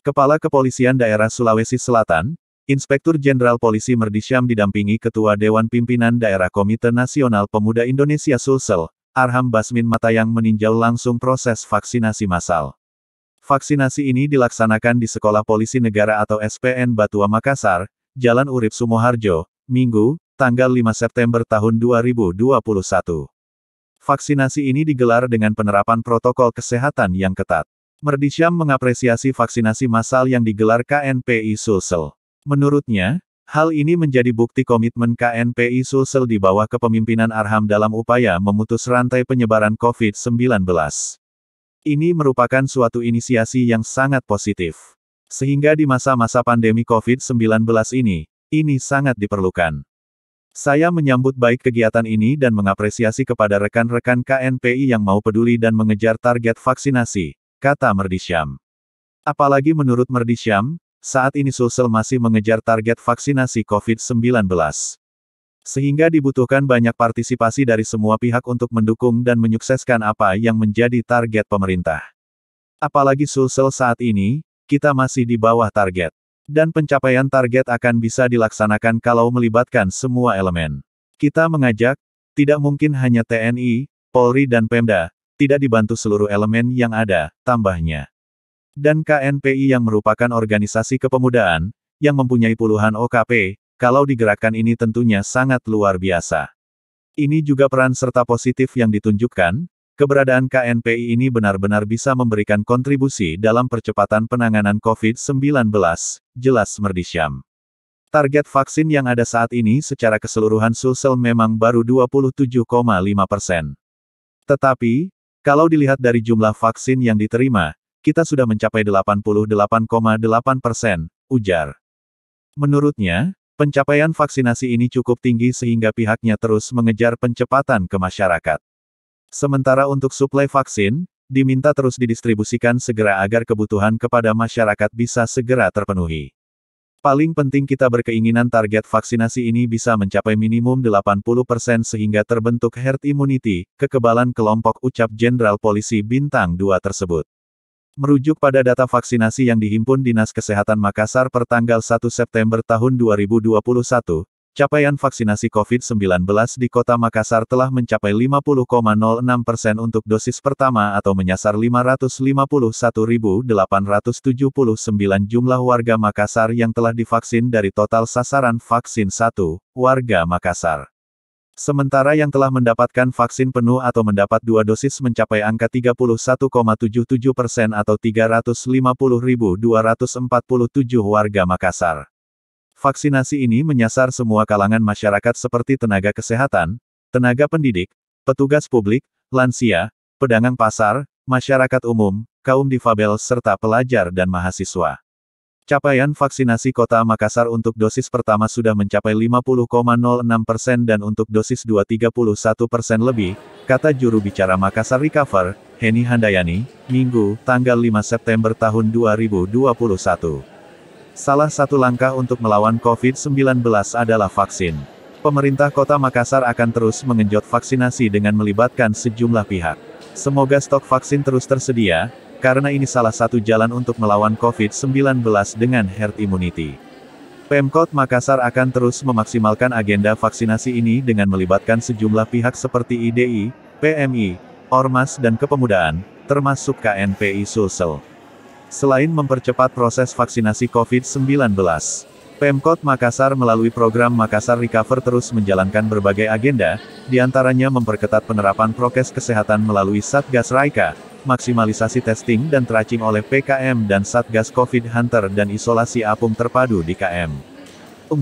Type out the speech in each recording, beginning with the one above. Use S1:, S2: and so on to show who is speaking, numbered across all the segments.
S1: Kepala Kepolisian Daerah Sulawesi Selatan, Inspektur Jenderal Polisi Merdisyam didampingi Ketua Dewan Pimpinan Daerah Komite Nasional Pemuda Indonesia Sulsel, Arham Basmin Matayang meninjau langsung proses vaksinasi massal. Vaksinasi ini dilaksanakan di Sekolah Polisi Negara atau SPN Batua Makassar, Jalan Urip Sumoharjo, Minggu, tanggal 5 September tahun 2021. Vaksinasi ini digelar dengan penerapan protokol kesehatan yang ketat. Merdisyam mengapresiasi vaksinasi massal yang digelar KNPI Sulsel. Menurutnya, hal ini menjadi bukti komitmen KNPI Sulsel di bawah kepemimpinan Arham dalam upaya memutus rantai penyebaran COVID-19. Ini merupakan suatu inisiasi yang sangat positif. Sehingga di masa-masa pandemi COVID-19 ini sangat diperlukan. Saya menyambut baik kegiatan ini dan mengapresiasi kepada rekan-rekan KNPI yang mau peduli dan mengejar target vaksinasi, kata Merdisyam. Apalagi menurut Merdisyam, saat ini Sulsel masih mengejar target vaksinasi COVID-19. Sehingga dibutuhkan banyak partisipasi dari semua pihak untuk mendukung dan menyukseskan apa yang menjadi target pemerintah. Apalagi Sulsel saat ini, kita masih di bawah target. Dan pencapaian target akan bisa dilaksanakan kalau melibatkan semua elemen. Kita mengajak, tidak mungkin hanya TNI, Polri dan Pemda, tidak dibantu seluruh elemen yang ada, tambahnya. Dan KNPI yang merupakan organisasi kepemudaan, yang mempunyai puluhan OKP, kalau digerakkan ini tentunya sangat luar biasa. Ini juga peran serta positif yang ditunjukkan, keberadaan KNPI ini benar-benar bisa memberikan kontribusi dalam percepatan penanganan COVID-19, jelas Merdisyam. Target vaksin yang ada saat ini secara keseluruhan Sulsel memang baru 27,5%. Tetapi, kalau dilihat dari jumlah vaksin yang diterima, kita sudah mencapai 88,8%, ujar. Menurutnya, pencapaian vaksinasi ini cukup tinggi sehingga pihaknya terus mengejar pencepatan ke masyarakat. Sementara untuk suplai vaksin, diminta terus didistribusikan segera agar kebutuhan kepada masyarakat bisa segera terpenuhi. Paling penting kita berkeinginan target vaksinasi ini bisa mencapai minimum 80% sehingga terbentuk herd immunity, kekebalan kelompok, ucap Jenderal Polisi Bintang 2 tersebut. Merujuk pada data vaksinasi yang dihimpun Dinas Kesehatan Makassar per tanggal 1 September tahun 2021, capaian vaksinasi COVID-19 di Kota Makassar telah mencapai 50,06% untuk dosis pertama atau menyasar 551.879 jumlah warga Makassar yang telah divaksin dari total sasaran vaksin 1, warga Makassar. Sementara yang telah mendapatkan vaksin penuh atau mendapat 2 dosis mencapai angka 31,77% atau 350.247 warga Makassar. Vaksinasi ini menyasar semua kalangan masyarakat seperti tenaga kesehatan, tenaga pendidik, petugas publik, lansia, pedagang pasar, masyarakat umum, kaum difabel serta pelajar dan mahasiswa. Capaian vaksinasi Kota Makassar untuk dosis pertama sudah mencapai 50,06% dan untuk dosis 2 31% lebih, kata juru bicara Makassar Recover, Heni Handayani, Minggu, tanggal 5 September tahun 2021. Salah satu langkah untuk melawan COVID-19 adalah vaksin. Pemerintah Kota Makassar akan terus mengenjot vaksinasi dengan melibatkan sejumlah pihak. Semoga stok vaksin terus tersedia, karena ini salah satu jalan untuk melawan COVID-19 dengan herd immunity. Pemkot Makassar akan terus memaksimalkan agenda vaksinasi ini dengan melibatkan sejumlah pihak seperti IDI, PMI, Ormas dan Kepemudaan, termasuk KNPI Sulsel. Selain mempercepat proses vaksinasi COVID-19, Pemkot Makassar melalui program Makassar Recover terus menjalankan berbagai agenda, diantaranya memperketat penerapan prokes kesehatan melalui Satgas Raika, maksimalisasi testing dan tracing oleh PKM dan Satgas Covid Hunter dan isolasi apung terpadu di KM.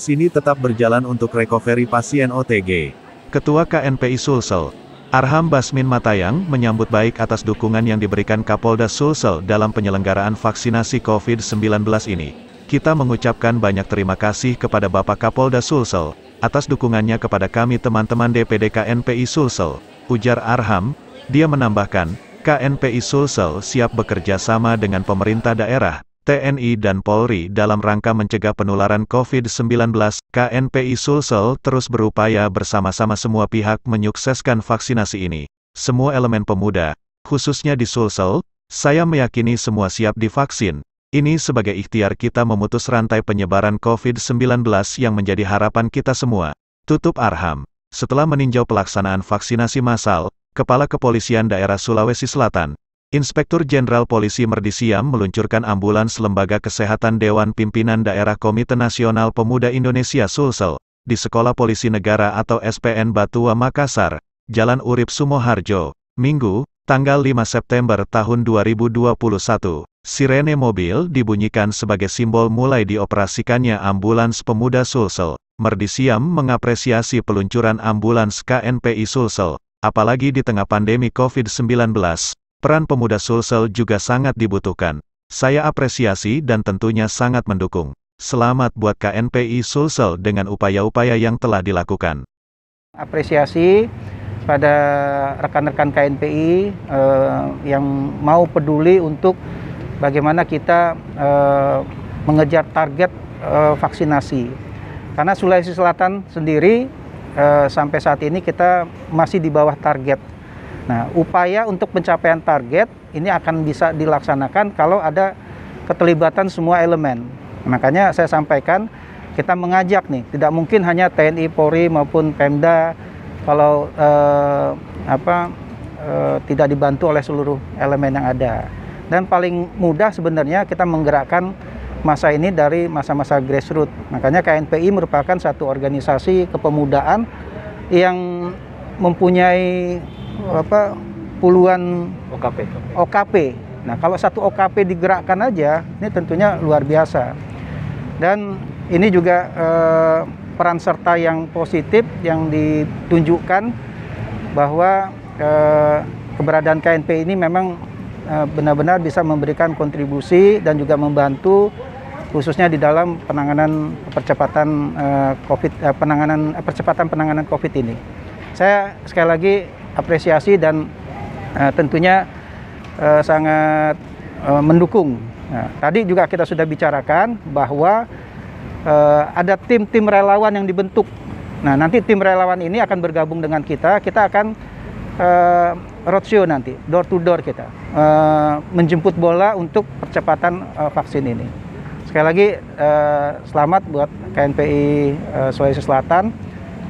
S1: Sini tetap berjalan untuk recovery pasien OTG.
S2: Ketua KNPI Sulsel, Arham Basmin Matayang menyambut baik atas dukungan yang diberikan Kapolda Sulsel dalam penyelenggaraan vaksinasi COVID-19 ini. Kita mengucapkan banyak terima kasih kepada Bapak Kapolda Sulsel, atas dukungannya kepada kami teman-teman DPD KNPI Sulsel, ujar Arham. Dia menambahkan, KNPI Sulsel siap bekerja sama dengan pemerintah daerah, TNI dan Polri dalam rangka mencegah penularan COVID-19. KNPI Sulsel terus berupaya bersama-sama semua pihak menyukseskan vaksinasi ini. Semua elemen pemuda, khususnya di Sulsel, saya meyakini semua siap divaksin. Ini sebagai ikhtiar kita memutus rantai penyebaran COVID-19 yang menjadi harapan kita semua. Tutup Arham. Setelah meninjau pelaksanaan vaksinasi massal, Kepala Kepolisian Daerah Sulawesi Selatan, Inspektur Jenderal Polisi Merdi Siam meluncurkan ambulans Lembaga Kesehatan Dewan Pimpinan Daerah Komite Nasional Pemuda Indonesia Sulsel, di Sekolah Polisi Negara atau SPN Batua Makassar, Jalan Urip Sumoharjo, Minggu, tanggal 5 September tahun 2021. Sirene mobil dibunyikan sebagai simbol mulai dioperasikannya ambulans pemuda Sulsel. Merdi Siam mengapresiasi peluncuran ambulans KNPI Sulsel, apalagi di tengah pandemi COVID-19. Peran pemuda Sulsel juga sangat dibutuhkan. Saya apresiasi dan tentunya sangat mendukung. Selamat buat KNPI Sulsel dengan upaya-upaya yang telah dilakukan.
S3: Apresiasi pada rekan-rekan KNPI yang mau peduli untuk bagaimana kita mengejar target vaksinasi. Karena Sulawesi Selatan sendiri sampai saat ini kita masih di bawah target. Nah, upaya untuk pencapaian target ini akan bisa dilaksanakan kalau ada keterlibatan semua elemen. Makanya saya sampaikan kita mengajak nih, tidak mungkin hanya TNI, Polri maupun Pemda kalau tidak dibantu oleh seluruh elemen yang ada. Dan paling mudah sebenarnya kita menggerakkan masa ini dari masa-masa grassroots. Makanya KNPI merupakan satu organisasi kepemudaan yang mempunyai puluhan OKP. Nah, kalau satu OKP digerakkan aja, ini tentunya luar biasa. Dan ini juga peran serta yang positif yang ditunjukkan bahwa keberadaan KNPI ini memang benar-benar bisa memberikan kontribusi dan juga membantu khususnya di dalam penanganan percepatan penanganan COVID ini. Saya sekali lagi apresiasi dan tentunya sangat mendukung. Nah, tadi juga kita sudah bicarakan bahwa ada tim-tim relawan yang dibentuk. Nah, nanti tim relawan ini akan bergabung dengan kita. Kita akan roadshow nanti, door to door kita menjemput bola untuk percepatan vaksin ini. Sekali lagi selamat buat KNPI Sulawesi Selatan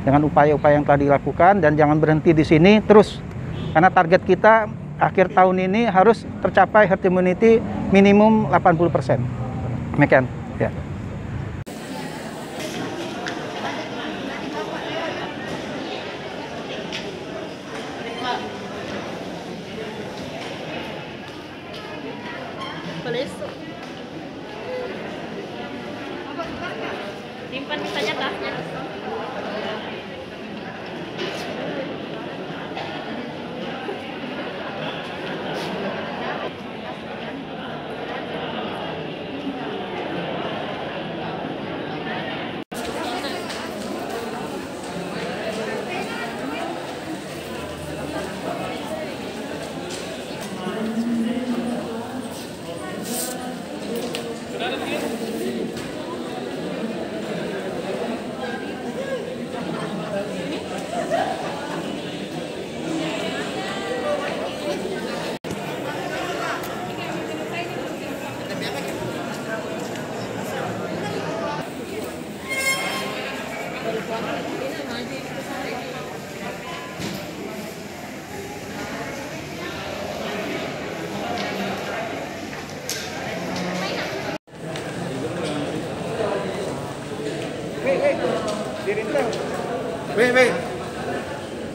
S3: dengan upaya-upaya yang telah dilakukan dan jangan berhenti di sini terus, karena target kita akhir tahun ini harus tercapai herd immunity minimum 80%. Demikian. Ya.
S4: Simpan misalnya tasnya.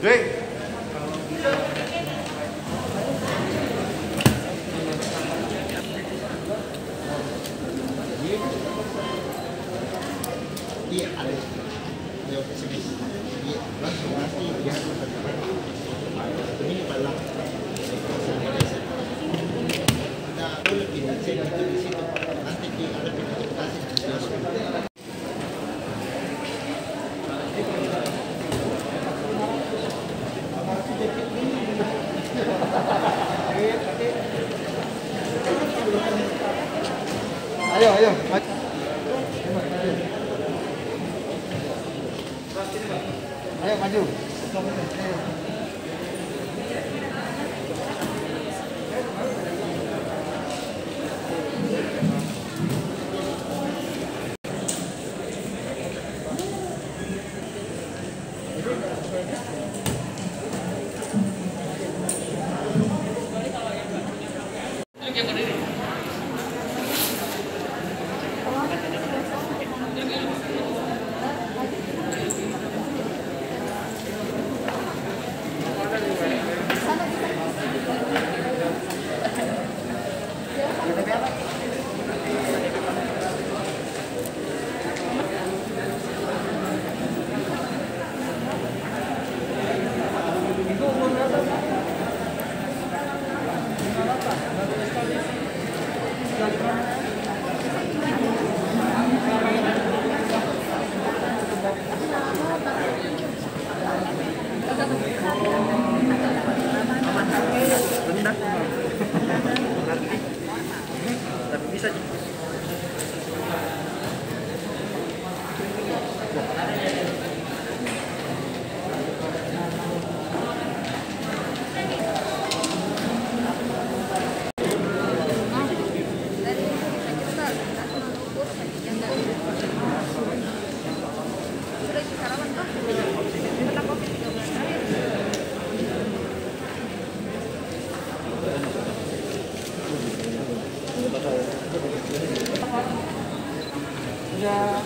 S5: Wait. Iya, ada. Lewat SMS. Iya, langsung nanti ya. Ini palang. Ada boleh pindah di situ. Nanti ada notifikasi. Ayo. Ayo maju.
S3: dari